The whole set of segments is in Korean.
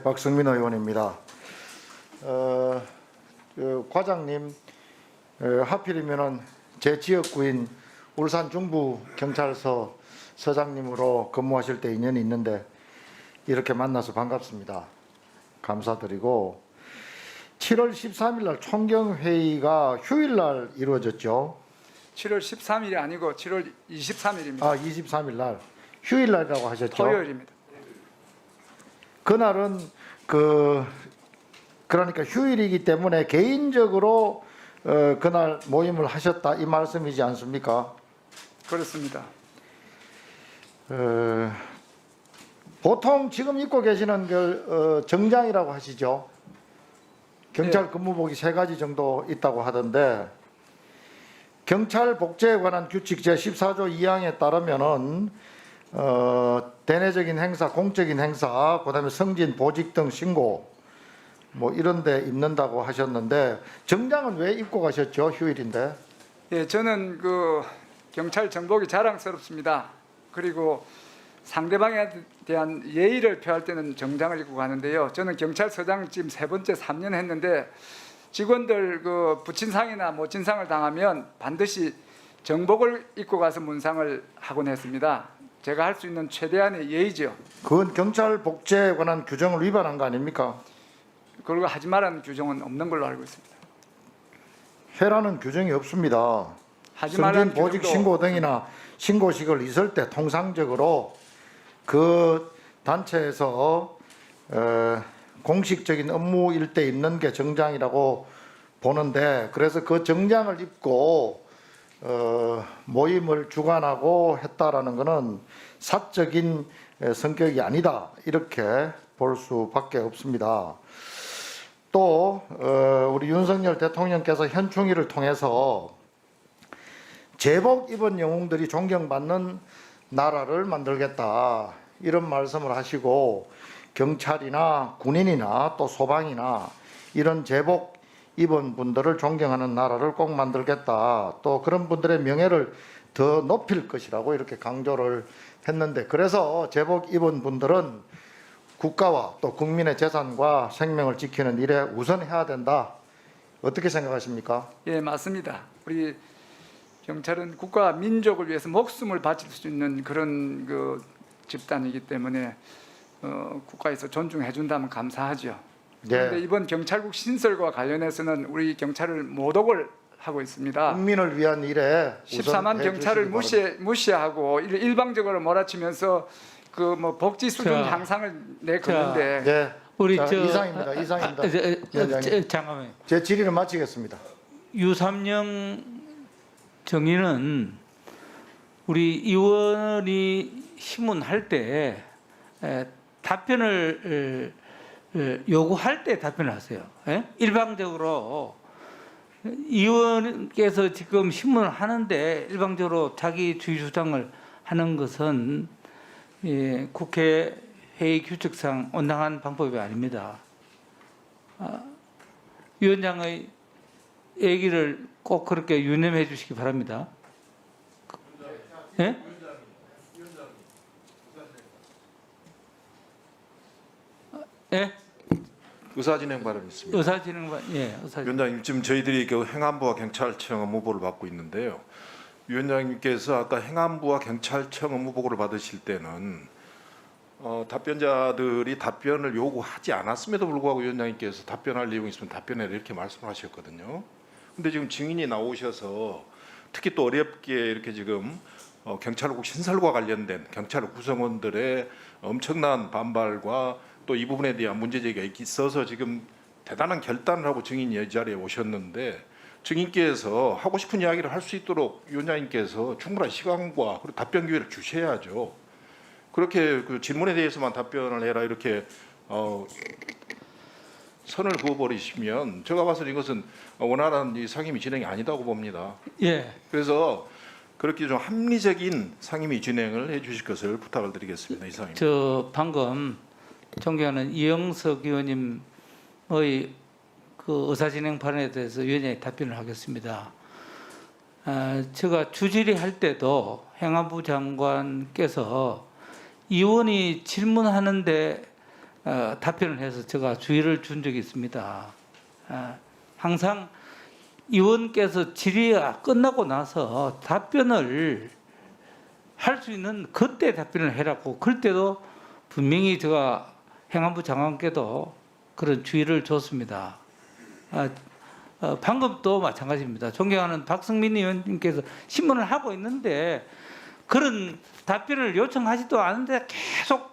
박승민 의원입니다. 과장님, 하필이면은 제 지역구인 울산 중부 경찰서 서장님으로 근무하실 때 인연이 있는데 이렇게 만나서 반갑습니다. 감사드리고 7월 13일 날 총경회의가 휴일 날 이루어졌죠. 7월 13일이 아니고 7월 23일입니다. 23일 날 휴일 날이라고 하셨죠. 토요일입니다. 그날은 그러니까 휴일이기 때문에 개인적으로 그날 모임을 하셨다 이 말씀이지 않습니까? 그렇습니다. 보통 지금 입고 계시는 정장이라고 하시죠. 경찰 네. 근무복이 3가지 정도 있다고 하던데 경찰 복제에 관한 규칙 제14조 2항에 따르면은 대내적인 행사, 공적인 행사, 그다음에 승진, 보직 등 신고 뭐 이런 데 입는다고 하셨는데 정장은 왜 입고 가셨죠? 휴일인데. 예, 저는 경찰 정복이 자랑스럽습니다. 그리고 상대방에 대한 예의를 표할 때는 정장을 입고 가는데요. 저는 경찰서장 지금 3번째 3년 했는데 직원들 부친상이나 모친상을 당하면 반드시 정복을 입고 가서 문상을 하곤 했습니다. 제가 할 수 있는 최대한의 예의죠. 그건 경찰 복제에 관한 규정을 위반한 거 아닙니까? 그리고 하지 말라는 규정은 없는 걸로 알고 있습니다. 해라는 규정이 없습니다. 하지 말라는 승진, 보직, 규정도 신고 등이나 신고식을 있을 때 통상적으로 그 단체에서 공식적인 업무일 때 입는 게 정장이라고 보는데, 그래서 그 정장을 입고 모임을 주관하고 했다라는 것은 사적인 성격이 아니다 이렇게 볼 수밖에 없습니다. 또 우리 윤석열 대통령께서 현충일을 통해서 제복 입은 영웅들이 존경받는 나라를 만들겠다 이런 말씀을 하시고 경찰이나 군인이나 또 소방이나 이런 제복 입은 분들을 존경하는 나라를 꼭 만들겠다, 또 그런 분들의 명예를 더 높일 것이라고 이렇게 강조를 했는데, 그래서 제복 입은 분들은 국가와 또 국민의 재산과 생명을 지키는 일에 우선해야 된다. 어떻게 생각하십니까? 예, 맞습니다. 우리 경찰은 국가와 민족을 위해서 목숨을 바칠 수 있는 그런 집단이기 때문에 국가에서 존중해 준다면 감사하죠. 그런데 네. 이번 경찰국 신설과 관련해서는 우리 경찰을 모독을 하고 있습니다. 국민을 위한 일에 14만 경찰을 무시하고 일방적으로 몰아치면서 복지 수준 향상을 내걸는데 네. 우리 이상입니다. 위원장님. 잠깐만요. 제 질의를 마치겠습니다. 유삼영 정의는 우리 의원이 신문할 때 답변을 요구할 때 답변을 하세요. 일방적으로 의원께서 지금 신문을 하는데 일방적으로 자기 주의 주장을 하는 것은 국회 회의 규칙상 온당한 방법이 아닙니다. 위원장의 얘기를 꼭 그렇게 유념해 주시기 바랍니다. 예? 예? 의사진행 발언이 있습니다. 의사진행 위원장님, 지금 저희들이 행안부와 경찰청 업무보고를 받고 있는데요. 위원장님께서 아까 행안부와 경찰청 업무보고를 받으실 때는 답변자들이 답변을 요구하지 않았음에도 불구하고 위원장님께서 답변할 내용이 있으면 답변해라 이렇게 말씀을 하셨거든요. 근데 지금 증인이 나오셔서 특히 또 어렵게 이렇게 지금 경찰국 신설과 관련된 경찰 구성원들의 엄청난 반발과 또 이 부분에 대한 문제제기가 있어서 지금 대단한 결단을 하고 증인이 이 자리에 오셨는데, 증인께서 하고 싶은 이야기를 할 수 있도록 위원장님께서 충분한 시간과 그리고 답변 기회를 주셔야죠. 그렇게 질문에 대해서만 답변을 해라 이렇게 선을 그어버리시면 제가 봐서는 이것은 원활한 이 상임위 진행이 아니다고 봅니다. 예. 그래서 그렇게 좀 합리적인 상임위 진행을 해주실 것을 부탁을 드리겠습니다. 이상입니다. 저 방금 존경하는 이영석 의원님의 의사진행 발언에 대해서 위원장이 답변을 하겠습니다. 제가 주질의할 때도 행안부 장관께서 의원이 질문하는데 답변을 해서 제가 주의를 준 적이 있습니다. 항상 의원께서 질의가 끝나고 나서 답변을 할 수 있는 그때 답변을 해라고 그럴 때도 분명히 제가 행안부 장관께도 그런 주의를 줬습니다. 방금도 마찬가지입니다. 존경하는 박승민 의원님께서 신문을 하고 있는데 그런 답변을 요청하지도 않은데 계속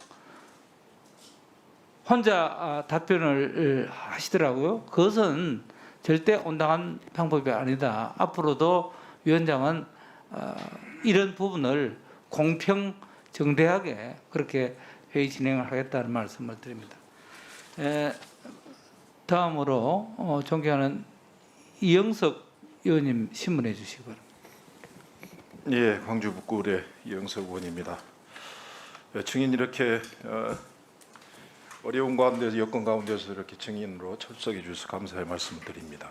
혼자 답변을 하시더라고요. 그것은 절대 온당한 방법이 아니다. 앞으로도 위원장은 이런 부분을 공평 정대하게 그렇게 회의 진행을 하겠다는 말씀을 드립니다. 다음으로 존경하는 이영석 의원님 신문해 주시기 바랍니다. 예, 광주 북구의 이영석 의원입니다. 증인 이렇게 어려운 가운데서 여건 가운데서 이렇게 증인으로 출석해 주셔서 감사의 말씀을 드립니다.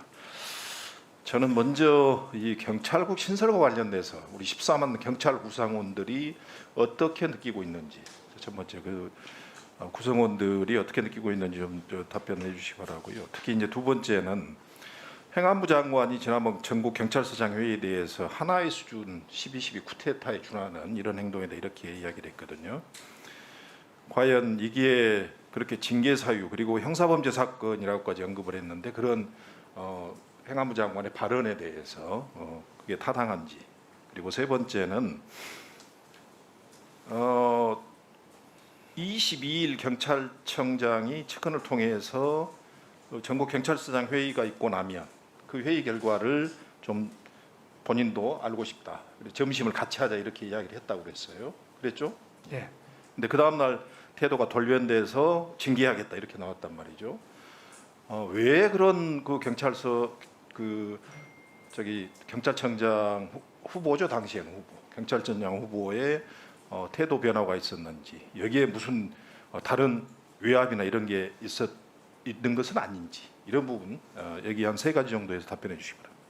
저는 먼저 이 경찰국 신설과 관련돼서 우리 14만 경찰 구성원들이 어떻게 느끼고 있는지 첫 번째 그 구성원들이 어떻게 느끼고 있는지 좀 답변해 주시기 바라고요. 특히 이제 두 번째는 행안부 장관이 지난번 전국 경찰서장 회의에 대해서 하나의 수준 12.12 쿠데타에 준하는 이런 행동에 대해 이렇게 이야기를 했거든요. 과연 이게 그렇게 징계 사유 그리고 형사범죄 사건이라고까지 언급을 했는데 그런 행안부 장관의 발언에 대해서 그게 타당한지 그리고 세 번째는 22일 경찰청장이 측근을 통해서 전국 경찰서장 회의가 있고 나면 그 회의 결과를 좀 본인도 알고 싶다. 점심을 같이 하자 이렇게 이야기를 했다고 그랬어요. 그랬죠? 예. 근데 그 다음 날 태도가 돌변돼서 징계하겠다 이렇게 나왔단 말이죠. 왜 그런 그 경찰서 경찰청장 후보죠 당시에는 후보 경찰청장 후보의 태도 변화가 있었는지 여기에 무슨 다른 외압이나 이런 게 있는 것은 아닌지 이런 부분 여기 한 세 가지 정도에서 답변해 주시기 바랍니다.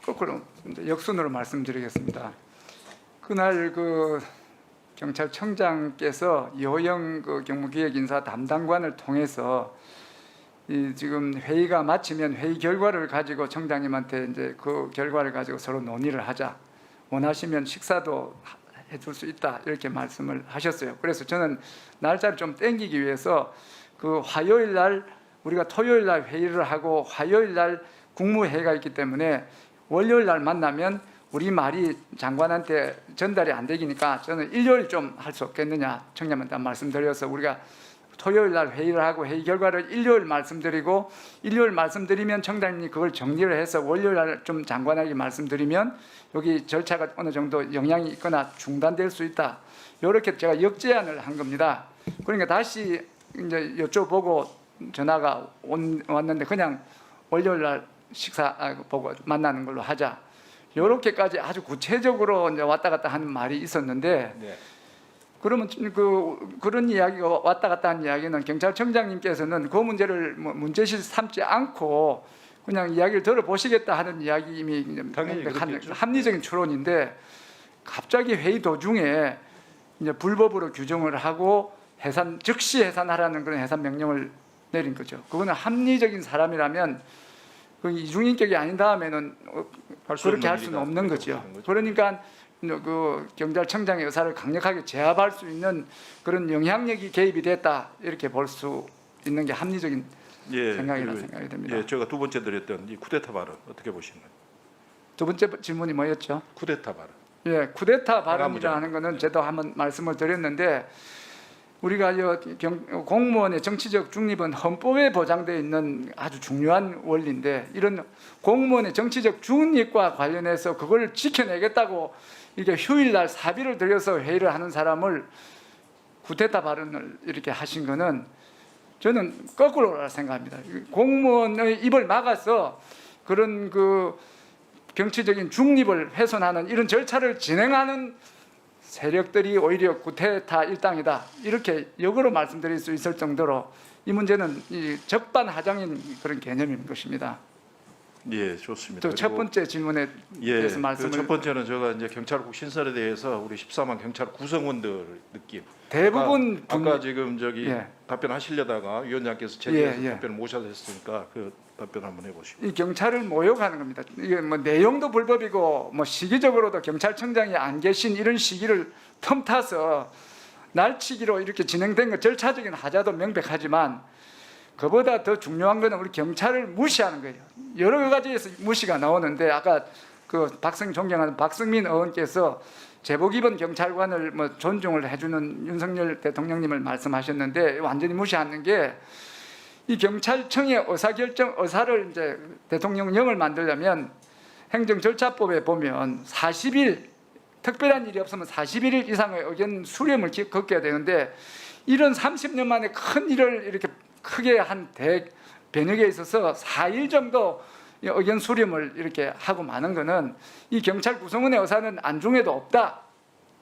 거꾸로 역순으로 말씀드리겠습니다. 그날 그 경찰청장께서 이호영 그 경무기획인사 담당관을 통해서 이 지금 회의가 마치면 회의 결과를 가지고 청장님한테 이제 그 결과를 가지고 서로 논의를 하자. 원하시면 식사도 해줄 수 있다 이렇게 말씀을 하셨어요. 그래서 저는 날짜를 좀 땡기기 위해서 그 화요일 날 우리가 토요일 날 회의를 하고 화요일 날 국무회의가 있기 때문에 월요일 날 만나면 우리 말이 장관한테 전달이 안 되니까 저는 일요일 좀 할 수 없겠느냐 청장님한테 말씀드려서 우리가 토요일 날 회의를 하고 회의 결과를 일요일 말씀드리고 일요일 말씀드리면 청장님이 그걸 정리를 해서 월요일 날 좀 장관에게 말씀드리면 여기 절차가 어느 정도 영향이 있거나 중단될 수 있다. 이렇게 제가 역제안을 한 겁니다. 그러니까 다시 이제 여쭤보고 전화가 왔는데 그냥 월요일 날 식사 보고 만나는 걸로 하자. 이렇게까지 아주 구체적으로 이제 왔다 갔다 하는 말이 있었는데 네. 그러면 그런 이야기가 왔다 갔다 하는 이야기는 경찰청장님께서는 그 문제를 문제시 삼지 않고 그냥 이야기를 들어보시겠다 하는 이야기 이미 당연히 그렇겠죠. 합리적인 추론인데 갑자기 회의 도중에 이제 불법으로 규정을 하고 즉시 해산하라는 그런 해산 명령을 내린 거죠. 그거는 합리적인 사람이라면 그 이중인격이 아닌 다음에는 그렇게 할 수는 없는 거죠. 그러니까 그 경찰청장의 의사를 강력하게 제압할 수 있는 그런 영향력이 개입이 됐다 이렇게 볼 수 있는 게 합리적인 생각이라 생각이 됩니다. 예, 제가 두 번째 드렸던 이 쿠데타 발언 어떻게 보시나요? 두 번째 질문이 뭐였죠? 쿠데타 발언. 예, 쿠데타 발언이라는 거는 저도 한번 말씀을 드렸는데 우리가 공무원의 정치적 중립은 헌법에 보장되어 있는 아주 중요한 원리인데 이런 공무원의 정치적 중립과 관련해서 그걸 지켜내겠다고 이렇게 휴일날 사비를 들여서 회의를 하는 사람을 쿠데타 발언을 이렇게 하신 거는 저는 거꾸로라 생각합니다. 공무원의 입을 막아서 그런 그 정치적인 중립을 훼손하는 이런 절차를 진행하는 세력들이 오히려 쿠데타 일당이다 이렇게 역으로 말씀드릴 수 있을 정도로 이 문제는 이 적반하장인 그런 개념인 것입니다. 예, 좋습니다. 또 첫 그리고 번째 질문에 대해서 말씀을 첫 번째는 제가 이제 경찰국 신설에 대해서 우리 14만 경찰 구성원들 느낌. 대부분 아까 지금 저기 예. 답변하시려다가 위원장께서 제기해서 예. 답변을 모셔졌으니까 그 답변 한번 해보시죠. 이 경찰을 모욕하는 겁니다. 이게 뭐 내용도 불법이고 뭐 시기적으로도 경찰청장이 안 계신 이런 시기를 틈타서 날치기로 이렇게 진행된 것 절차적인 하자도 명백하지만 그보다 더 중요한 것은 우리 경찰을 무시하는 거예요. 여러 가지에서 무시가 나오는데 아까 그 존경하는 박성민 의원께서 제복 입은 경찰관을 뭐 존중을 해주는 윤석열 대통령님을 말씀하셨는데 완전히 무시하는 게 이 경찰청의 의사를 이제 대통령령을 만들려면 행정절차법에 보면 40일 특별한 일이 없으면 41일 이상의 의견 수렴을 겪어야 되는데 이런 30년 만에 큰 일을 이렇게 크게 한 변혁에 있어서 4일 정도 의견 수렴을 이렇게 하고 마는 거는 이 경찰 구성원의 의사는 안중에도 없다.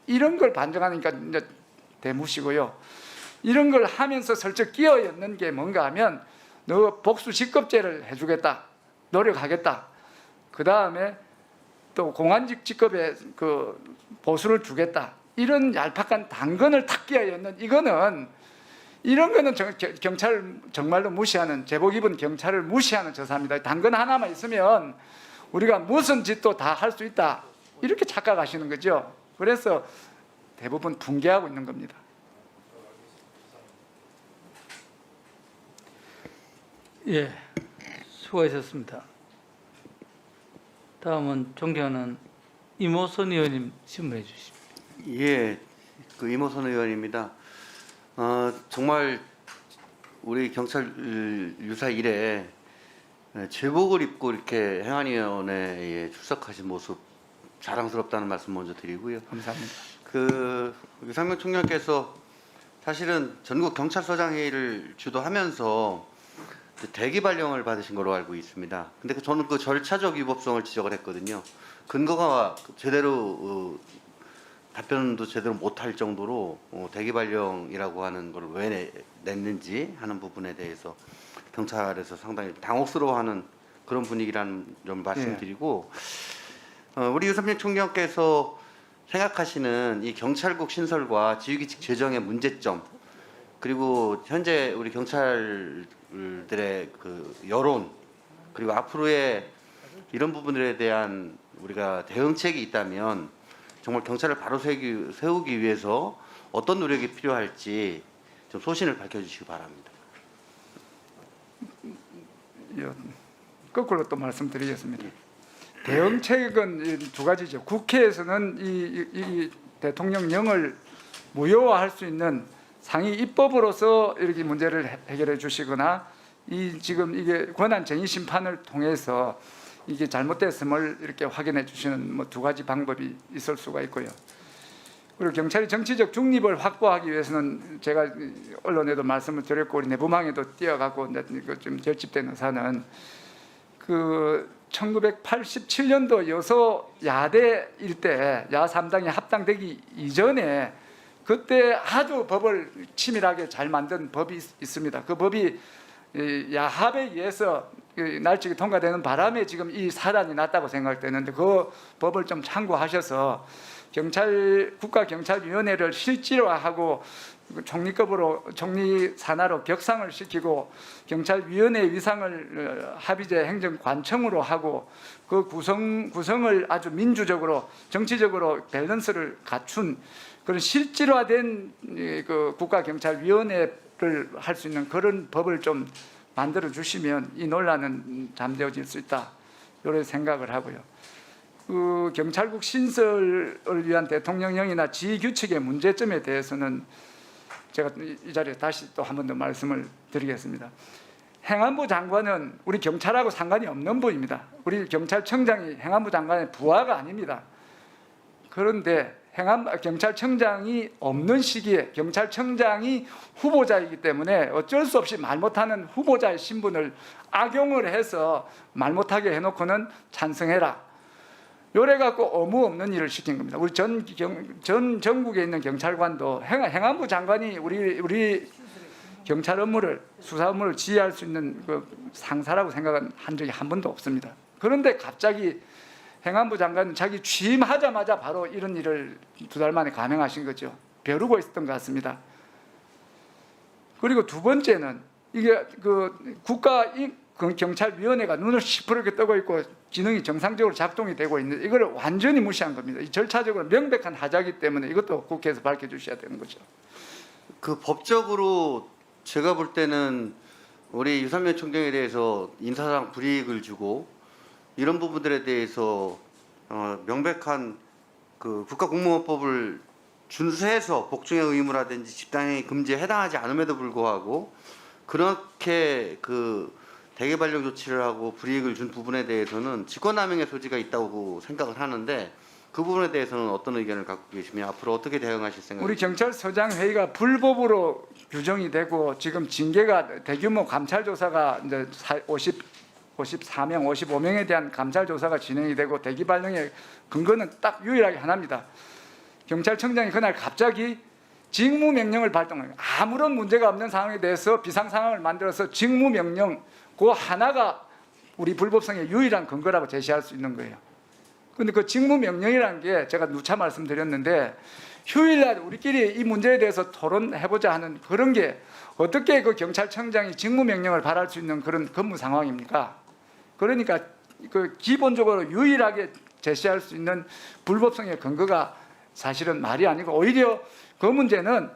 이런 걸 반증하니까 이제 대무시고요. 이런 걸 하면서 슬쩍 끼어 있는 게 뭔가 하면 너 복수 직급제를 해주겠다. 노력하겠다. 그 다음에 또 공안직 직급에 그 보수를 주겠다. 이런 얄팍한 당근을 탁 끼어 있는 이런 거는 경찰을 정말로 무시하는 제복 입은 경찰을 무시하는 저사입니다. 당근 하나만 있으면 우리가 무슨 짓도 다 할 수 있다. 이렇게 착각하시는 거죠. 그래서 대부분 붕괴하고 있는 겁니다. 예, 수고하셨습니다. 다음은 존경하는 이모선 의원님 질문해 주십시오. 예, 그 이모선 의원입니다. 정말 우리 경찰 유사 이래 제복을 입고 이렇게 행안위원회에 출석하신 모습 자랑스럽다는 말씀 먼저 드리고요. 감사합니다. 그 유상명 총장께서 사실은 전국 경찰서장 회의를 주도하면서 대기 발령을 받으신 걸로 알고 있습니다. 근데 저는 그 절차적 위법성을 지적을 했거든요. 근거가 제대로 답변도 제대로 못할 정도로 대기 발령이라고 하는 걸 왜 냈는지 하는 부분에 대해서 경찰에서 상당히 당혹스러워하는 그런 분위기라는 점 말씀드리고 우리 유상명 총장께서 생각하시는 이 경찰국 신설과 지휘규칙 제정의 문제점 그리고 현재 우리 경찰들의 그 여론 그리고 앞으로의 이런 부분들에 대한 우리가 대응책이 있다면 정말 경찰을 바로 세우기 위해서 어떤 노력이 필요할지 좀 소신을 밝혀주시기 바랍니다. 거꾸로 또 말씀드리겠습니다. 대응책은 두 가지죠. 국회에서는 이 대통령령을 무효화할 수 있는 상위 입법으로서 이렇게 문제를 해결해 주시거나 지금 이게 권한 정의 심판을 통해서 이게 잘못됐음을 이렇게 확인해 주시는 뭐 두 가지 방법이 있을 수가 있고요. 그리고 경찰이 정치적 중립을 확보하기 위해서는 제가 언론에도 말씀을 드렸고 우리 내부망에도 띄어갖고 좀 결집된 의사는 그 1987년도 여소야대 일대 야3당이 합당되기 이전에 그때 아주 법을 치밀하게 잘 만든 법이 있습니다. 그 법이 야합에 의해서 날치기 통과되는 바람에 지금 이 사단이 났다고 생각되는데 그 법을 좀 참고하셔서 국가경찰위원회를 실질화하고 총리급으로 총리 산하로 격상을 시키고 경찰위원회 위상을 합의제 행정관청으로 하고 그 구성을 아주 민주적으로 정치적으로 밸런스를 갖춘 그런 실질화된 그 국가경찰위원회를 할 수 있는 그런 법을 좀 만들어 주시면 이 논란은 잠재워질 수 있다 이런 생각을 하고요. 그 경찰국 신설을 위한 대통령령이나 지휘규칙의 문제점에 대해서는 제가 이 자리에 다시 또 한 번 더 말씀을 드리겠습니다. 행안부 장관은 우리 경찰하고 상관이 없는 분입니다. 우리 경찰청장이 행안부 장관의 부하가 아닙니다. 그런데 경찰청장이 없는 시기에 경찰청장이 후보자이기 때문에 어쩔 수 없이 말 못하는 후보자의 신분을 악용을 해서 말 못하게 해놓고는 찬성해라. 요래 갖고 의무 없는 일을 시킨 겁니다. 우리 전 전국에 있는 경찰관도 행안부 장관이 우리 경찰 업무를 수사 업무를 지휘할 수 있는 그 상사라고 생각한 적이 한 번도 없습니다. 그런데 갑자기 행안부 장관은 자기 취임하자마자 바로 이런 일을 2달 만에 감행하신 거죠. 벼르고 있었던 것 같습니다. 그리고 두 번째는 이게 그 국가경찰위원회가 눈을 시퍼렇게 뜨고 있고 기능이 정상적으로 작동이 되고 있는데 이걸 완전히 무시한 겁니다. 이 절차적으로 명백한 하자기 때문에 이것도 국회에서 밝혀주셔야 되는 거죠. 그 법적으로 제가 볼 때는 우리 유상민 총장에 대해서 인사상 불이익을 주고 이런 부분들에 대해서 명백한 그 국가공무원법을 준수해서 복종의 의무라든지 집단행위 금지에 해당하지 않음에도 불구하고 그렇게 그 대개 발령 조치를 하고 불이익을 준 부분에 대해서는 직권남용의 소지가 있다고 생각을 하는데 그 부분에 대해서는 어떤 의견을 갖고 계시며 앞으로 어떻게 대응하실 우리 생각이십니까? 경찰서장 회의가 불법으로 규정이 되고 지금 징계가 대규모 감찰 조사가 이제 54명, 55명에 대한 감찰 조사가 진행이 되고 대기 발령의 근거는 딱 유일하게 하나입니다. 경찰청장이 그날 갑자기 직무명령을 발동해요. 아무런 문제가 없는 상황에 대해서 비상 상황을 만들어서 직무명령 그 하나가 우리 불법성의 유일한 근거라고 제시할 수 있는 거예요. 근데 그 직무명령이라는 게 제가 누차 말씀드렸는데 휴일날 우리끼리 이 문제에 대해서 토론해보자 하는 그런 게 어떻게 그 경찰청장이 직무명령을 발할 수 있는 그런 근무 상황입니까? 그러니까 그 기본적으로 유일하게 제시할 수 있는 불법성의 근거가 사실은 말이 아니고 오히려 그 문제는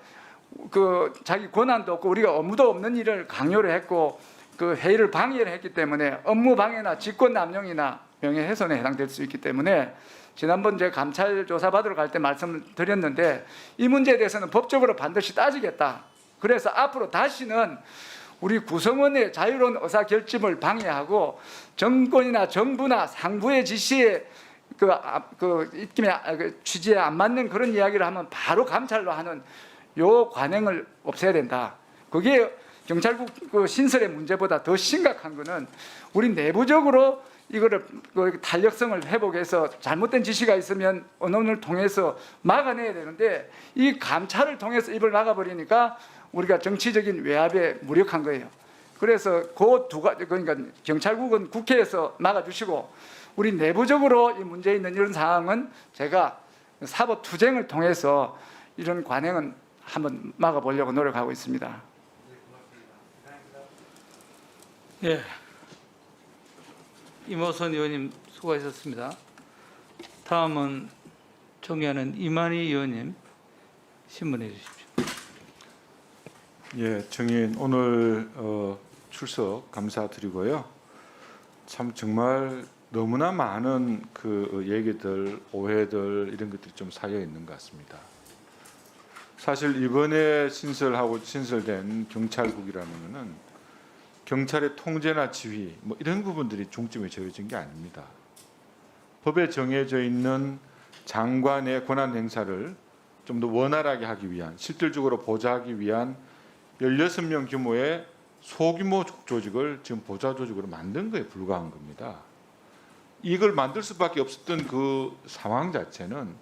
그 자기 권한도 없고 우리가 업무도 없는 일을 강요를 했고 그 회의를 방해를 했기 때문에 업무 방해나 직권 남용이나 명예훼손에 해당될 수 있기 때문에 지난번 제가 감찰 조사 받으러 갈 때 말씀을 드렸는데 이 문제에 대해서는 법적으로 반드시 따지겠다. 그래서 앞으로 다시는 우리 구성원의 자유로운 의사결정을 방해하고 정권이나 정부나 상부의 지시에 취지에 안 맞는 그런 이야기를 하면 바로 감찰로 하는 요 관행을 없애야 된다. 그게 경찰국 그 신설의 문제보다 더 심각한 거는 우리 내부적으로 이거를 그 탄력성을 회복해서 잘못된 지시가 있으면 언론을 통해서 막아내야 되는데 이 감찰을 통해서 입을 막아버리니까 우리가 정치적인 외압에 무력한 거예요. 그래서 그 두 가지 그러니까 경찰국은 국회에서 막아주시고 우리 내부적으로 이 문제 있는 이런 상황은 제가 사법 투쟁을 통해서 이런 관행은 한번 막아보려고 노력하고 있습니다. 예, 이모선 의원님 수고하셨습니다. 다음은 존경하는 이만희 의원님 신문해 주십시오. 예, 정인 오늘 출석 감사드리고요. 참 정말 너무나 많은 그 얘기들, 오해들 이런 것들이 좀 쌓여 있는 것 같습니다. 사실 이번에 신설된 경찰국이라는 것은 경찰의 통제나 지휘 뭐 이런 부분들이 중점에 놓여진 게 아닙니다. 법에 정해져 있는 장관의 권한 행사를 좀 더 원활하게 하기 위한 실질적으로 보좌하기 위한 16명 규모의 소규모 조직을 지금 보좌 조직으로 만든 거에 불과한 겁니다. 이걸 만들 수밖에 없었던 그 상황 자체는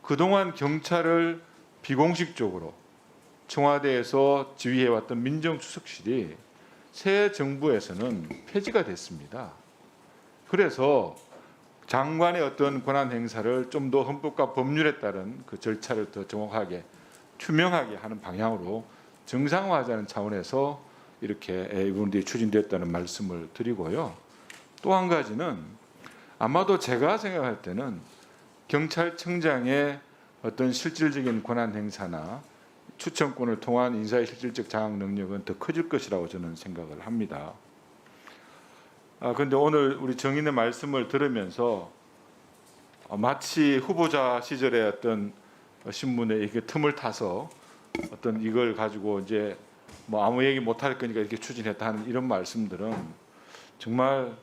그동안 경찰을 비공식적으로 청와대에서 지휘해왔던 민정수석실이 새 정부에서는 폐지가 됐습니다. 그래서 장관의 어떤 권한 행사를 좀 더 헌법과 법률에 따른 그 절차를 더 정확하게 투명하게 하는 방향으로 정상화하자는 차원에서 이렇게 이 부분들이 추진됐다는 말씀을 드리고요. 또 한 가지는 아마도 제가 생각할 때는 경찰청장의 어떤 실질적인 권한 행사나 추천권을 통한 인사의 실질적 장악 능력은 더 커질 것이라고 저는 생각을 합니다. 그런데 오늘 우리 정인의 말씀을 들으면서 마치 후보자 시절에 어떤 신문에 이렇게 틈을 타서 어떤 이걸 가지고 이제 뭐 아무 얘기 못할 거니까 이렇게 추진했다 하는 이런 말씀들은 정말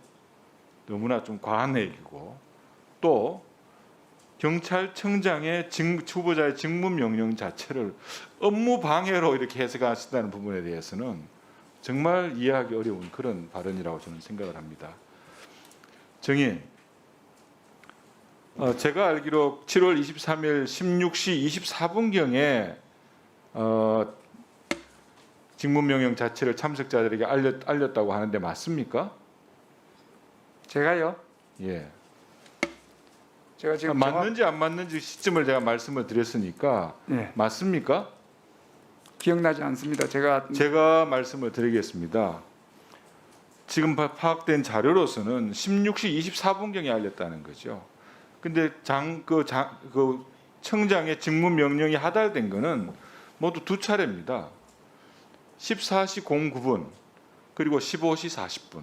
너무나 좀 과한 얘기고 또 경찰청장의 후보자의 직무명령 자체를 업무 방해로 이렇게 해석하신다는 부분에 대해서는 정말 이해하기 어려운 그런 발언이라고 저는 생각을 합니다. 정인, 제가 알기로 7월 23일 16시 24분경에 직무명령 자체를 참석자들에게 알렸다고 하는데 맞습니까? 제가요? 예. 제가 지금 맞는지 안 맞는지 시점을 제가 말씀을 드렸으니까 네, 맞습니까? 기억나지 않습니다. 제가 말씀을 드리겠습니다. 지금 파악된 자료로서는 16시 24분경에 알렸다는 거죠. 근데 그 청장의 직무 명령이 하달된 거는 모두 두 차례입니다. 14시 09분 그리고 15시 40분.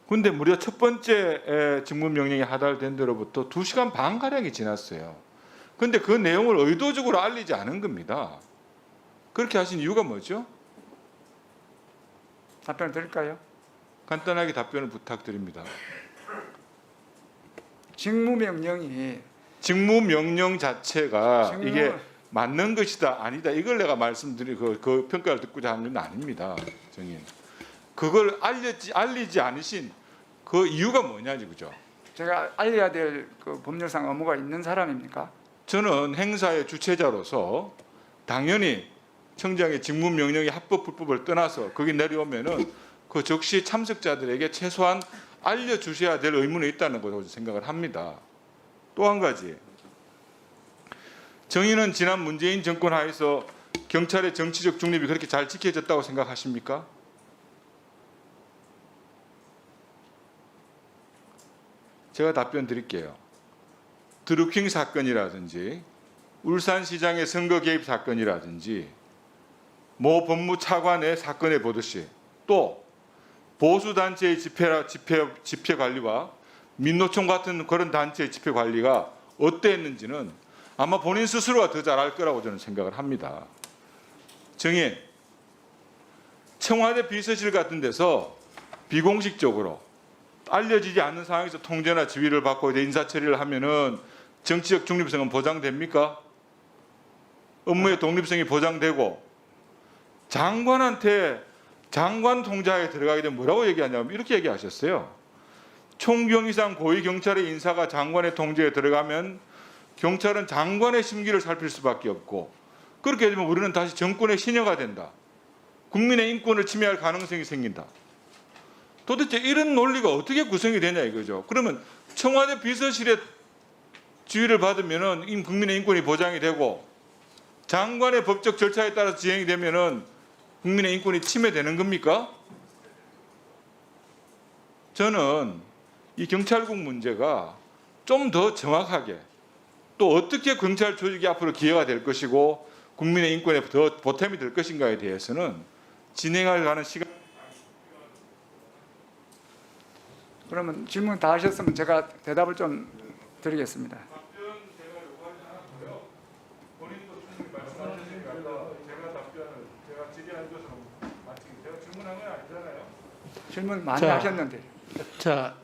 근데 무려 첫 번째 직무 명령이 하달된 데로부터 2시간 반 가량이 지났어요. 근데 그 내용을 의도적으로 알리지 않은 겁니다. 그렇게 하신 이유가 뭐죠? 답변 드릴까요? 간단하게 답변을 부탁드립니다. 직무명령이 직무 명령 자체가 직무- 이게 맞는 것이다 아니다 이걸 내가 말씀드린 그 평가를 듣고자 하는 건 아닙니다, 정인. 그걸 알리지 않으신 그 이유가 뭐냐지 그죠? 제가 알려야 될 그 법률상 의무가 있는 사람입니까? 저는 행사의 주체자로서 당연히 청장의 직무 명령이 합법 불법을 떠나서 거기 내려오면은 그 적시 참석자들에게 최소한 알려주셔야 될 의무는 있다는 것으로 생각을 합니다. 또 한 가지, 정의는 지난 문재인 정권 하에서 경찰의 정치적 중립이 그렇게 잘 지켜졌다고 생각하십니까? 제가 답변 드릴게요. 드루킹 사건이라든지 울산시장의 선거 개입 사건이라든지 모 법무차관의 사건에 보듯이 또 보수단체의 집회 관리와 민노총 같은 그런 단체의 집회 관리가 어땠는지는 아마 본인 스스로가 더 잘 알 거라고 저는 생각을 합니다. 정인, 청와대 비서실 같은 데서 비공식적으로 알려지지 않는 상황에서 통제나 지휘를 받고 이제 인사처리를 하면은 정치적 중립성은 보장됩니까? 업무의 독립성이 보장되고 장관한테 장관 통제하에 들어가게 되면 뭐라고 얘기하냐면 이렇게 얘기하셨어요. 총경 이상 고위 경찰의 인사가 장관의 통제에 들어가면 경찰은 장관의 심기를 살필 수밖에 없고 그렇게 되면 우리는 다시 정권의 신여가 된다. 국민의 인권을 침해할 가능성이 생긴다. 도대체 이런 논리가 어떻게 구성이 되냐 이거죠. 그러면 청와대 비서실의 지휘를 받으면은 국민의 인권이 보장이 되고 장관의 법적 절차에 따라서 진행이 되면은 국민의 인권이 침해되는 겁니까? 저는 이 경찰국 문제가 좀 더 정확하게 또 어떻게 경찰 조직이 앞으로 기회가 될 것이고 국민의 인권에 더 보탬이 될 것인가에 대해서는 진행할 하는 시간. 그러면 질문 다 하셨으면 제가 대답을 좀 드리겠습니다. 질문 많이 자. 하셨는데 자,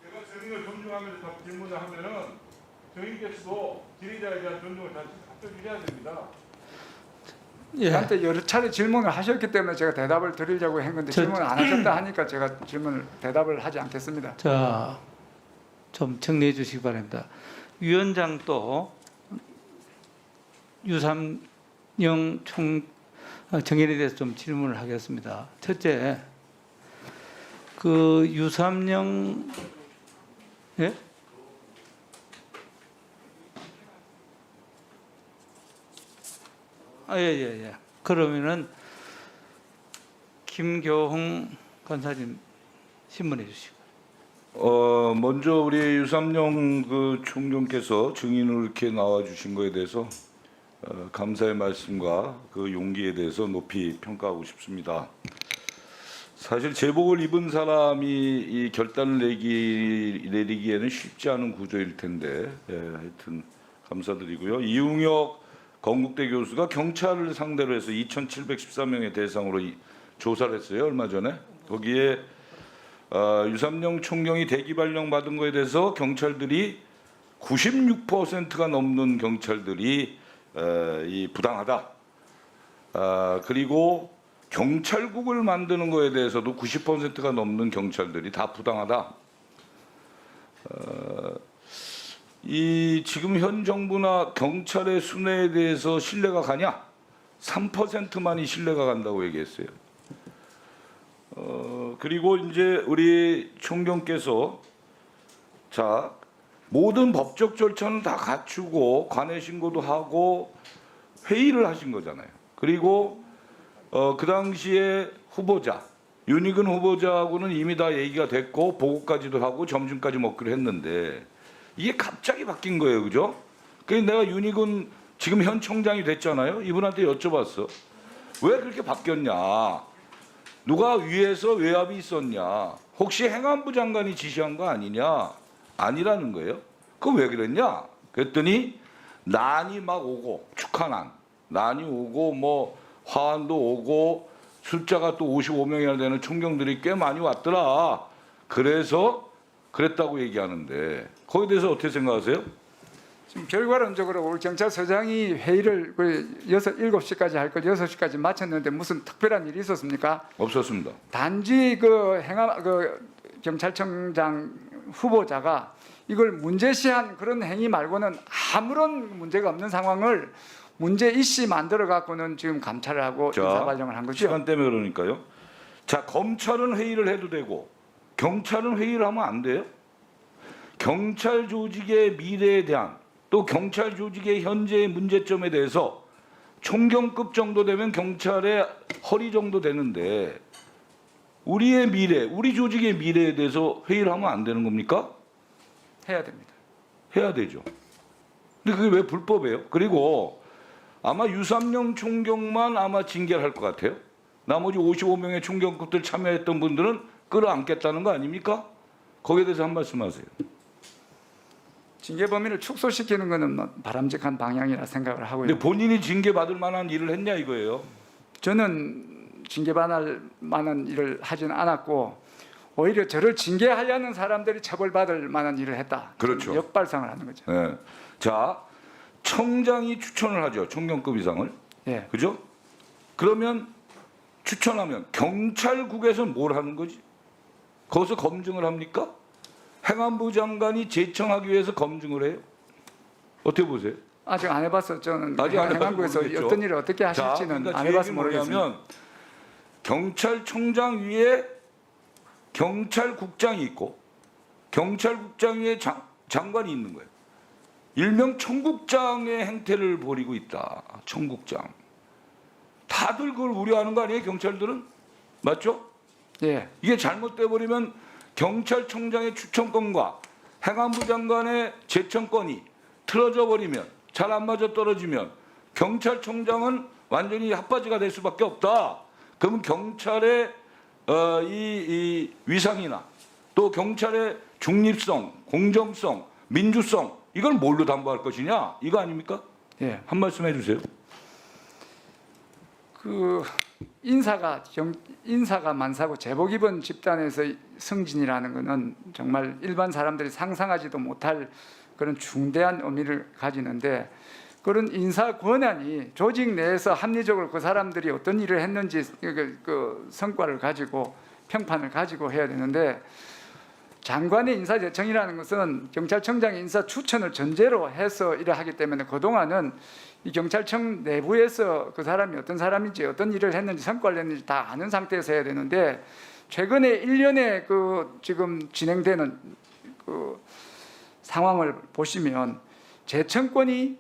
제가 정의를 존중하면서 질문을 하면은 정의께서도 질의자에 대한 존중을 다시 답변 주셔야 됩니다. 예, 저한테 여러 차례 질문을 하셨기 때문에 제가 대답을 드리려고 한 건데 질문 안 하셨다 하니까 제가 대답을 하지 않겠습니다. 자, 좀 정리해 주시기 바랍니다. 위원장도 유삼영 정인에 대해서 좀 질문을 하겠습니다. 첫째, 그 유삼영 예? 예. 그러면은 김교홍 간사님 신문해 주시고. 먼저 우리 유삼영 그 총경께서 증인으로 이렇게 나와 주신 거에 대해서 감사의 말씀과 그 용기에 대해서 높이 평가하고 싶습니다. 사실 제복을 입은 사람이 이 결단을 내리기에는 쉽지 않은 구조일 텐데, 하여튼 감사드리고요. 이웅혁 건국대 교수가 경찰을 상대로 해서 2,714명의 대상으로 조사를 했어요, 얼마 전에. 거기에 유삼영 총경이 대기 발령 받은 거에 대해서 경찰들이 96%가 넘는 경찰들이 이 부당하다. 그리고 경찰국을 만드는 거에 대해서도 90%가 넘는 경찰들이 다 부당하다. 이 지금 현 정부나 경찰의 순회에 대해서 신뢰가 가냐? 3%만이 신뢰가 간다고 얘기했어요. 그리고 이제 우리 총경께서 자 모든 법적 절차는 다 갖추고 관해 신고도 하고 회의를 하신 거잖아요. 그리고 그 당시에 후보자 윤희근 후보자하고는 이미 다 얘기가 됐고 보고까지도 하고 점심까지 먹기로 했는데 이게 갑자기 바뀐 거예요, 그죠? 그래서 내가 윤희근 지금 현 총장이 됐잖아요. 이분한테 여쭤봤어. 왜 그렇게 바뀌었냐? 누가 위에서 외압이 있었냐? 혹시 행안부 장관이 지시한 거 아니냐? 아니라는 거예요. 그럼 왜 그랬냐? 그랬더니 난이 막 오고 축하난, 난이 오고 뭐 화환도 오고 숫자가 또 55명이나 되는 총경들이 꽤 많이 왔더라. 그래서 그랬다고 얘기하는데 거기에 대해서 어떻게 생각하세요? 지금 결과론적으로 우리 경찰서장이 회의를 7시까지 할 걸 6시까지 마쳤는데 무슨 특별한 일이 있었습니까? 없었습니다. 단지 경찰청장 후보자가 이걸 문제시한 그런 행위 말고는 아무런 문제가 없는 상황을 문제 이씨 만들어 갖고는 지금 감찰을 하고 자, 인사 발령을 한 거죠. 시간 때문에 그러니까요. 자, 검찰은 회의를 해도 되고 경찰은 회의를 하면 안 돼요? 경찰 조직의 미래에 대한 또 경찰 조직의 현재의 문제점에 대해서 총경급 정도 되면 경찰의 허리 정도 되는데 우리의 미래, 우리 조직의 미래에 대해서 회의를 하면 안 되는 겁니까? 해야 됩니다. 해야 되죠. 근데 그게 왜 불법이에요? 그리고 아마 유삼영 총경만 아마 징계를 할 것 같아요. 나머지 55명의 총경급들 참여했던 분들은 끌어안겠다는 거 아닙니까? 거기에 대해서 한 말씀 하세요. 징계 범위를 축소시키는 것은 뭐 바람직한 방향이라 생각을 하고요. 근데 본인이 징계받을 만한 일을 했냐 이거예요. 저는 징계받을 만한 일을 하지는 않았고 오히려 저를 징계하려는 사람들이 처벌받을 만한 일을 했다. 그렇죠. 역발상을 하는 거죠. 네. 자, 청장이 추천을 하죠. 총경급 이상을. 예. 그죠? 그러면 추천하면 경찰국에서는 뭘 하는 거지? 거기서 검증을 합니까? 행안부 장관이 제청하기 위해서 검증을 해요? 어떻게 보세요? 아직 안 해봤어. 저는 아직 안 해봐서 행안부에서 모르겠죠. 어떤 일을 어떻게 하실지는 그러니까 안 제 해봐서 얘기는 모르겠습니다. 뭐냐면 경찰청장 위에 경찰국장이 있고 경찰국장 위에 장관이 있는 거예요. 일명 청국장의 행태를 벌이고 있다. 청국장. 다들 그걸 우려하는 거 아니에요? 경찰들은? 맞죠? 예. 이게 잘못돼 버리면 경찰청장의 추천권과 행안부 장관의 제청권이 틀어져 버리면 잘 안 맞아 떨어지면 경찰청장은 완전히 핫바지가 될 수밖에 없다. 그러면 경찰의 이 위상이나 또 경찰의 중립성, 공정성, 민주성 이걸 뭘로 담보할 것이냐 이거 아닙니까? 예. 한 말씀 해주세요. 그 인사가 만사고 제복 입은 집단에서 승진이라는 것은 정말 일반 사람들이 상상하지도 못할 그런 중대한 의미를 가지는데 그런 인사 권한이 조직 내에서 합리적으로 그 사람들이 어떤 일을 했는지 그 성과를 가지고 평판을 가지고 해야 되는데 장관의 인사 제청이라는 것은 경찰청장의 인사 추천을 전제로 해서 일을 하기 때문에 그동안은 이 경찰청 내부에서 그 사람이 어떤 사람인지 어떤 일을 했는지 성과를 냈는지 다 아는 상태에서 해야 되는데 최근에 일련의 그 지금 진행되는 그 상황을 보시면 제청권이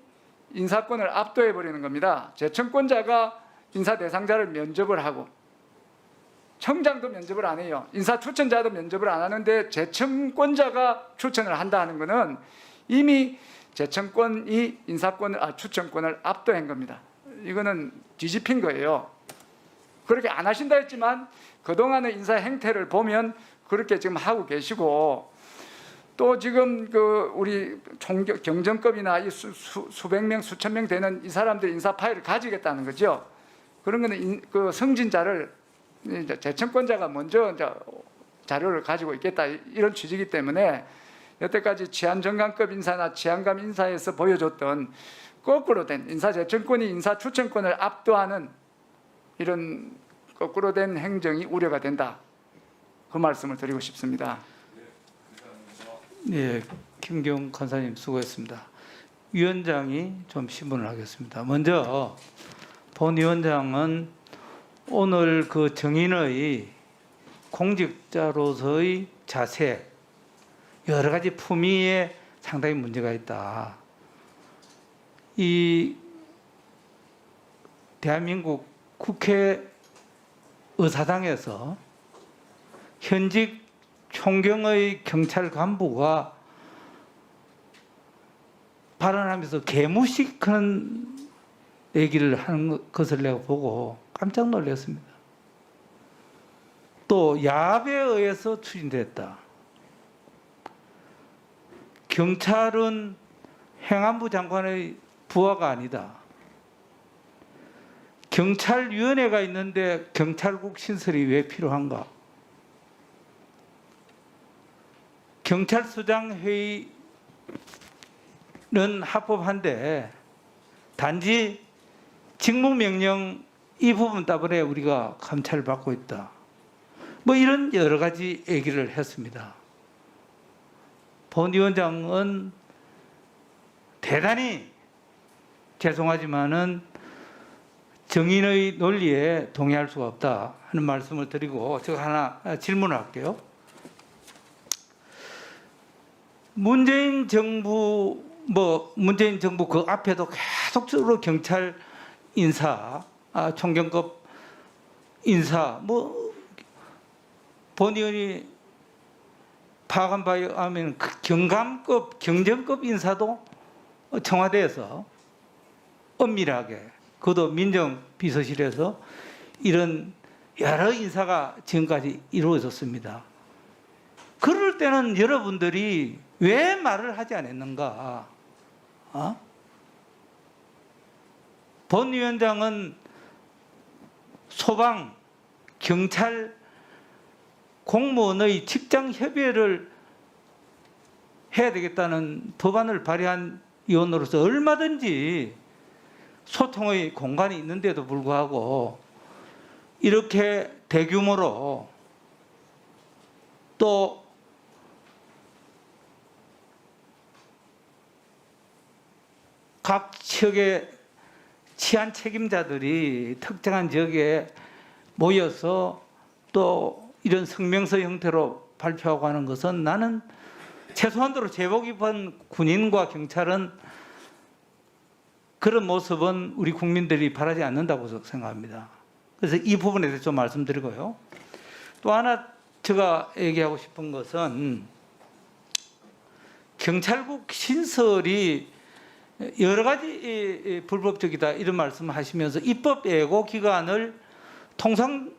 인사권을 압도해 버리는 겁니다. 제청권자가 인사 대상자를 면접을 하고 청장도 면접을 안 해요. 인사 추천자도 면접을 안 하는데 제청권자가 추천을 한다는 것은 이미 제청권이 추천권을 압도한 겁니다. 이거는 뒤집힌 거예요. 그렇게 안 하신다 했지만 그동안의 인사 행태를 보면 그렇게 지금 하고 계시고 또 지금 그 우리 경정급이나 이 수백 명, 수천 명 되는 이 사람들의 인사 파일을 가지겠다는 거죠. 그런 거는 그 승진자를 이제 제청권자가 먼저 이제 자료를 가지고 있겠다 이런 취지이기 때문에 여태까지 치안정감급 인사나 치안감 인사에서 보여줬던 거꾸로 된 인사 제청권이 인사 추천권을 압도하는 이런 거꾸로 된 행정이 우려가 된다. 그 말씀을 드리고 싶습니다. 예, 김경 간사님 수고했습니다. 위원장이 좀 신문을 하겠습니다. 먼저 본 위원장은 오늘 그 정인의 공직자로서의 자세, 여러 가지 품위에 상당히 문제가 있다. 이 대한민국 국회 의사당에서 현직 총경의 경찰 간부가 발언하면서 개무식하는 얘기를 하는 것을 내가 보고 깜짝 놀랐습니다. 또 야합에 의해서 추진됐다. 경찰은 행안부 장관의 부하가 아니다. 경찰위원회가 있는데 경찰국 신설이 왜 필요한가? 경찰서장 회의는 합법한데 단지 직무명령 이 부분 때문에 우리가 감찰을 받고 있다. 뭐 이런 여러 가지 얘기를 했습니다. 본 위원장은 대단히 죄송하지만은 정인의 논리에 동의할 수가 없다 하는 말씀을 드리고 제가 하나 질문을 할게요. 문재인 정부 그 앞에도 계속적으로 경찰 인사, 총경급 인사, 본 의원이 파악한 바에 하면 경감급, 경정급 인사도 청와대에서 엄밀하게, 그것도 민정비서실에서 이런 여러 인사가 지금까지 이루어졌습니다. 그럴 때는 여러분들이 왜 말을 하지 않았는가? 본 위원장은 소방, 경찰, 공무원의 직장 협의회를 해야 되겠다는 법안을 발의한 위원으로서 얼마든지 소통의 공간이 있는데도 불구하고 이렇게 대규모로 또 각 지역의 치안 책임자들이 특정한 지역에 모여서 또 이런 성명서 형태로 발표하고 하는 것은 나는 최소한도로 제복 입은 군인과 경찰은 그런 모습은 우리 국민들이 바라지 않는다고 생각합니다. 그래서 이 부분에 대해서 좀 말씀드리고요. 또 하나 제가 얘기하고 싶은 것은 경찰국 신설이 여러 가지 불법적이다 이런 말씀을 하시면서 입법 예고 기간을 통상적으로는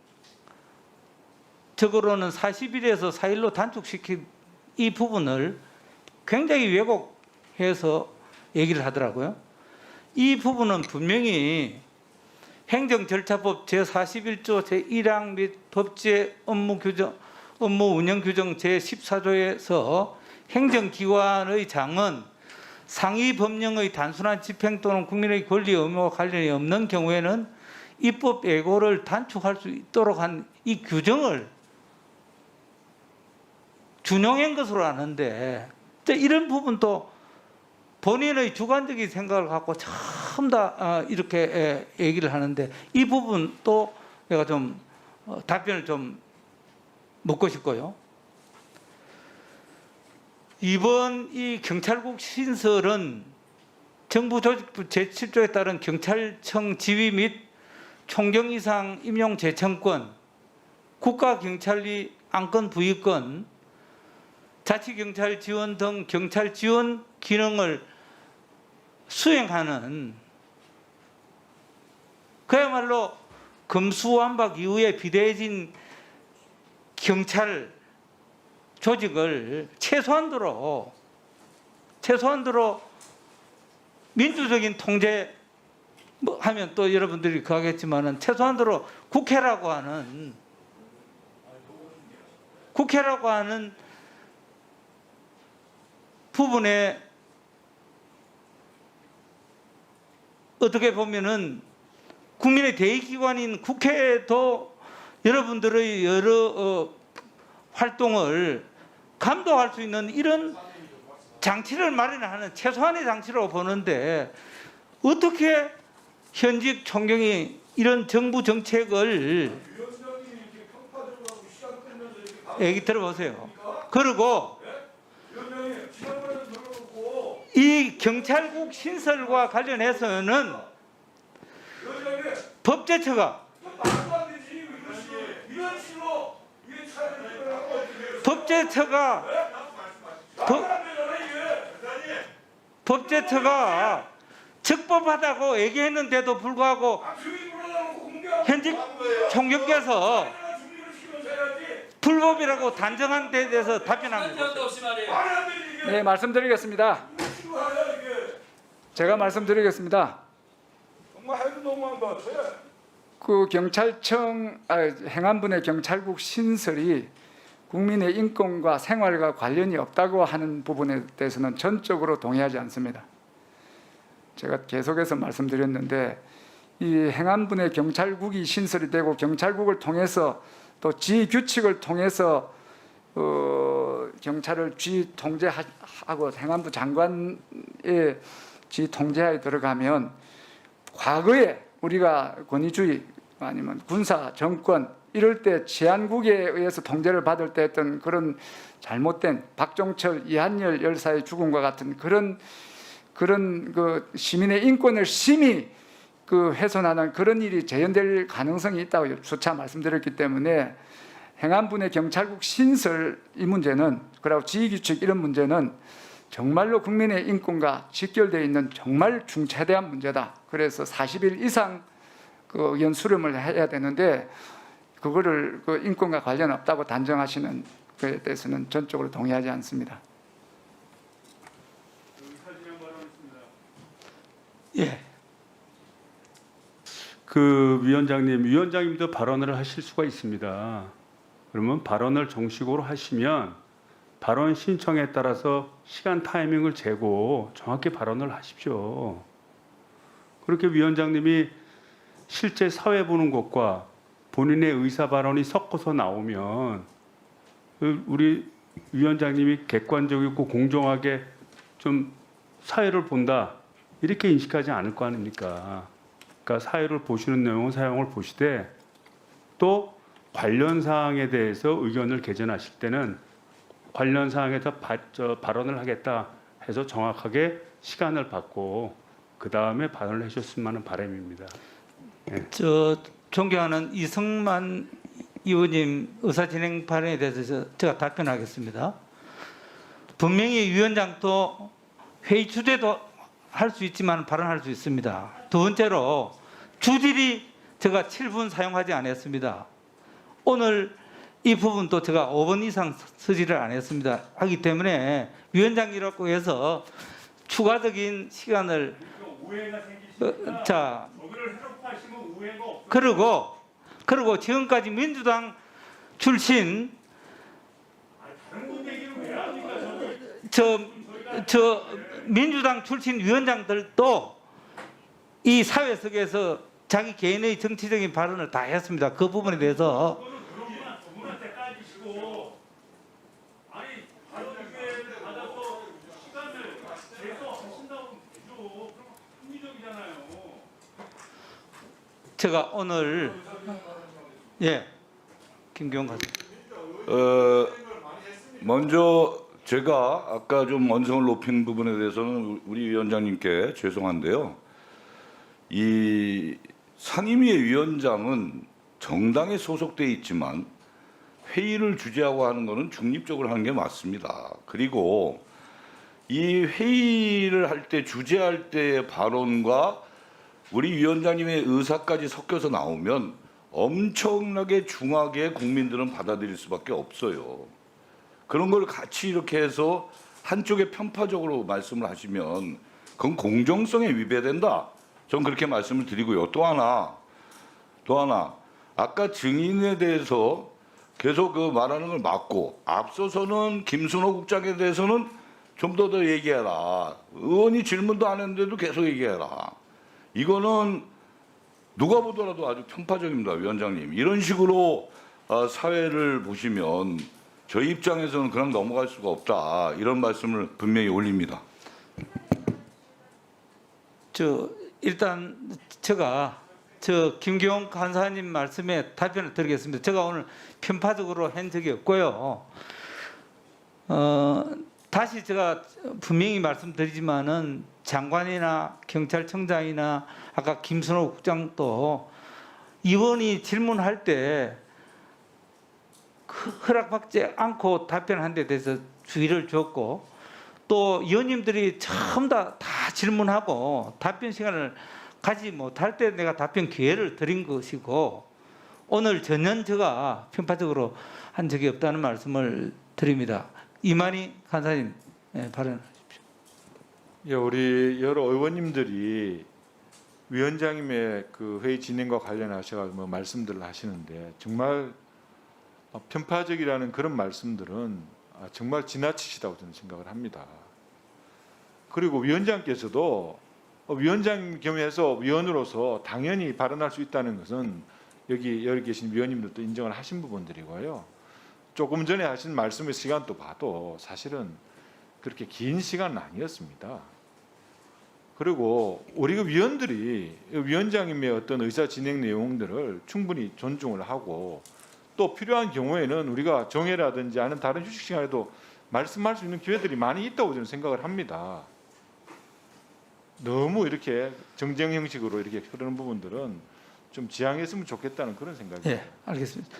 40일에서 4일로 단축시킨 이 부분을 굉장히 왜곡해서 얘기를 하더라고요. 이 부분은 분명히 행정절차법 제41조 제1항 및 법제 업무 운영 규정 제14조에서 행정기관의 장은 상위 법령의 단순한 집행 또는 국민의 권리 의무와 관련이 없는 경우에는 입법 예고를 단축할 수 있도록 한 이 규정을 준용한 것으로 아는데 이런 부분도 본인의 주관적인 생각을 갖고 전부 다 이렇게 얘기를 하는데 이 부분도 내가 좀 답변을 좀 묻고 싶고요. 이번 이 경찰국 신설은 정부 조직부 제7조에 따른 경찰청 지휘 및 총경 이상 임용 제청권, 국가경찰리 안건 부의권, 자치경찰 지원 등 경찰 지원 기능을 수행하는 그야말로 검수완박 이후에 비대해진 경찰 조직을 최소한도로 민주적인 통제 하면 또 여러분들이 그하겠지만은 최소한도로 국회라고 하는 부분에 어떻게 보면은 국민의 대의기관인 국회도 여러분들의 여러 활동을 감독할 수 있는 이런 장치를 마련하는 최소한의 장치로 보는데 어떻게 현직 총경이 이런 정부 정책을 얘기 들어보세요. 그리고 이 경찰국 신설과 관련해서는 법제처가 법제처가 적법하다고 얘기했는데도 불구하고 현직 총경께서 불법이라고 단정한 데 대해서 답변합니다. 네, 말씀드리겠습니다. 제가 말씀드리겠습니다. 그 경찰청 행안부의 경찰국 신설이 국민의 인권과 생활과 관련이 없다고 하는 부분에 대해서는 전적으로 동의하지 않습니다. 제가 계속해서 말씀드렸는데 이 행안부의 경찰국이 신설이 되고 경찰국을 통해서 또 지휘규칙을 통해서 경찰을 지휘통제하고 행안부 장관의 지휘통제하에 들어가면 과거에 우리가 권위주의 아니면 군사 정권 이럴 때 제한국에 의해서 통제를 받을 때 했던 그런 잘못된 박종철, 이한열 열사의 죽음과 같은 그런 그 시민의 인권을 심히 그 훼손하는 그런 일이 재현될 가능성이 있다고 수차 말씀드렸기 때문에 행안부의 경찰국 신설 이 문제는 그리고 지휘규칙 이런 문제는 정말로 국민의 인권과 직결되어 있는 정말 중차대한 문제다. 그래서 40일 이상 그 의견 수렴을 해야 되는데 그거를 그 인권과 관련 없다고 단정하시는 것에 대해서는 전적으로 동의하지 않습니다. 예. 그 위원장님도 발언을 하실 수가 있습니다. 그러면 발언을 정식으로 하시면 발언 신청에 따라서 시간 타이밍을 재고 정확히 발언을 하십시오. 그렇게 위원장님이 실제 사회 보는 것과 본인의 의사 발언이 섞어서 나오면 우리 위원장님이 객관적이고 공정하게 좀 사회를 본다 이렇게 인식하지 않을 거 아닙니까? 그러니까 사회를 보시는 내용은 사용을 보시되 또 관련 사항에 대해서 의견을 개진하실 때는 관련 사항에서 발언을 하겠다 해서 정확하게 시간을 받고 그 다음에 발언을 해주셨으면 하는 바람입니다. 저 존경하는 이성만 의원님 의사진행 발언에 대해서 제가 답변하겠습니다. 분명히 위원장도 회의 주제도 할 수 있지만 발언할 수 있습니다. 두 번째로 주질이 제가 7분 사용하지 않았습니다. 오늘 이 부분도 제가 5번 이상 서지를 안 했습니다. 하기 때문에 위원장이라고 해서 추가적인 시간을 자 그리고 지금까지 민주당 출신 저 민주당 출신 위원장들도 이 사회 속에서 자기 개인의 정치적인 발언을 다 했습니다. 그 부분에 대해서 제가 오늘 김기용 가수. 먼저 제가 아까 좀 언성을 높인 부분에 대해서는 우리 위원장님께 죄송한데요. 이 상임위의 위원장은 정당에 소속돼 있지만 회의를 주재하고 하는 것은 중립적으로 하는 게 맞습니다. 그리고 이 회의를 할 때 주재할 때의 발언과 우리 위원장님의 의사까지 섞여서 나오면 엄청나게 중하게 국민들은 받아들일 수밖에 없어요. 그런 걸 같이 이렇게 해서 한쪽에 편파적으로 말씀을 하시면 그건 공정성에 위배된다. 전 그렇게 말씀을 드리고요. 또 하나 아까 증인에 대해서 계속 그 말하는 걸 막고 앞서서는 김순호 국장에 대해서는 좀 더 얘기해라. 의원이 질문도 안 했는데도 계속 얘기해라. 이거는 누가 보더라도 아주 편파적입니다, 위원장님. 이런 식으로 사회를 보시면 저희 입장에서는 그냥 넘어갈 수가 없다. 이런 말씀을 분명히 올립니다. 일단 제가 저 김경훈 간사님 말씀에 답변을 드리겠습니다. 제가 오늘 편파적으로 한 적이 없고요. 다시 제가 분명히 말씀드리지만은 장관이나 경찰청장이나 아까 김순호 국장도 의원이 질문할 때 허락받지 않고 답변한 데 대해서 주의를 줬고, 또 의원님들이 전부 다 질문하고 답변 시간을 가지 못할 때 내가 답변 기회를 드린 것이고, 오늘 전혀 제가 편파적으로 한 적이 없다는 말씀을 드립니다. 이만희 간사님, 발언하십시오. 예, 우리 여러 의원님들이 위원장님의 그 회의 진행과 관련하셔서 뭐 말씀들을 하시는데, 정말 편파적이라는 그런 말씀들은 정말 지나치시다고 저는 생각을 합니다. 그리고 위원장께서도 위원장 겸해서 위원으로서 당연히 발언할 수 있다는 것은 여기 계신 위원님들도 인정을 하신 부분들이고요. 조금 전에 하신 말씀의 시간도 봐도 사실은 그렇게 긴 시간은 아니었습니다. 그리고 우리 위원들이 위원장님의 어떤 의사 진행 내용들을 충분히 존중을 하고, 또 필요한 경우에는 우리가 정회라든지 아니면 다른 휴식 시간에도 말씀할 수 있는 기회들이 많이 있다고 저는 생각을 합니다. 너무 이렇게 정쟁 형식으로 이렇게 흐르는 부분들은 좀 지양했으면 좋겠다는 그런 생각입니다. 예, 알겠습니다.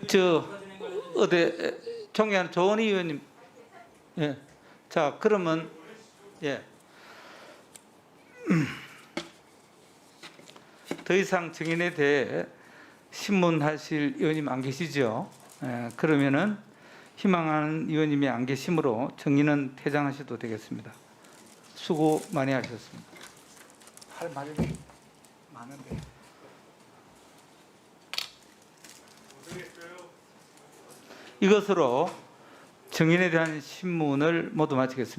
저 존경하는 조원희 의원님, 예, 자 그러면 예, 더 이상 증인에 대해 신문하실 의원님 안 계시죠? 예, 그러면은 희망하는 의원님이 안 계시므로 증인은 퇴장하셔도 되겠습니다. 수고 많이 하셨습니다. 할 말이 많은데. 이것으로 증인에 대한 신문을 모두 마치겠습니다.